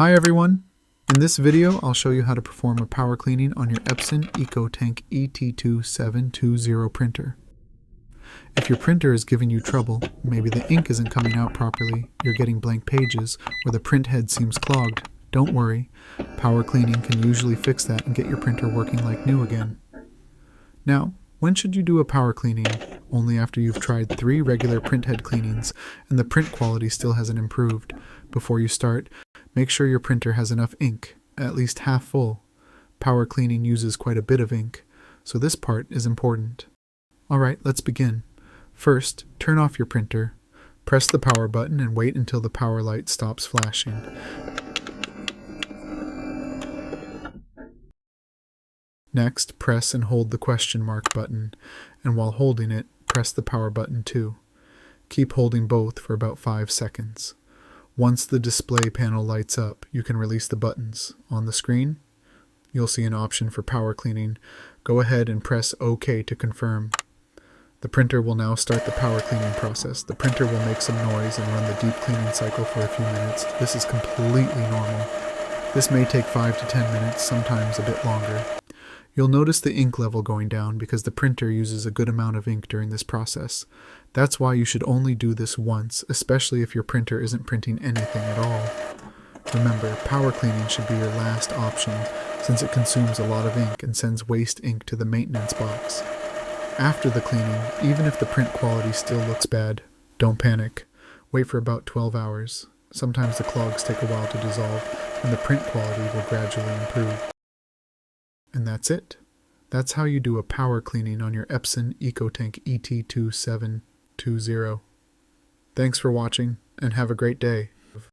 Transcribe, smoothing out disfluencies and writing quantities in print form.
Hi everyone! In this video I'll show you how to perform a power cleaning on your Epson EcoTank ET-2720 printer. If your printer is giving you trouble, maybe the ink isn't coming out properly, you're getting blank pages, or the print head seems clogged, don't worry. Power cleaning can usually fix that and get your printer working like new again. Now, when should you do a power cleaning? Only after you've tried 3 regular print head cleanings and the print quality still hasn't improved. Before you start, make sure your printer has enough ink, at least half full. Power cleaning uses quite a bit of ink, so this part is important. Alright, let's begin. First, turn off your printer. Press the power button and wait until the power light stops flashing. Next, press and hold the question mark button, and while holding it, press the power button too. Keep holding both for about 5 seconds. Once the display panel lights up, you can release the buttons. On the screen, you'll see an option for power cleaning. Go ahead and press OK to confirm. The printer will now start the power cleaning process. The printer will make some noise and run the deep cleaning cycle for a few minutes. This is completely normal. This may take 5 to 10 minutes, sometimes a bit longer. You'll notice the ink level going down because the printer uses a good amount of ink during this process. That's why you should only do this once, especially if your printer isn't printing anything at all. Remember, power cleaning should be your last option since it consumes a lot of ink and sends waste ink to the maintenance box. After the cleaning, even if the print quality still looks bad, don't panic. Wait for about 12 hours. Sometimes the clogs take a while to dissolve and the print quality will gradually improve. And that's it. That's how you do a power cleaning on your Epson EcoTank ET-2720. Thanks for watching, and have a great day.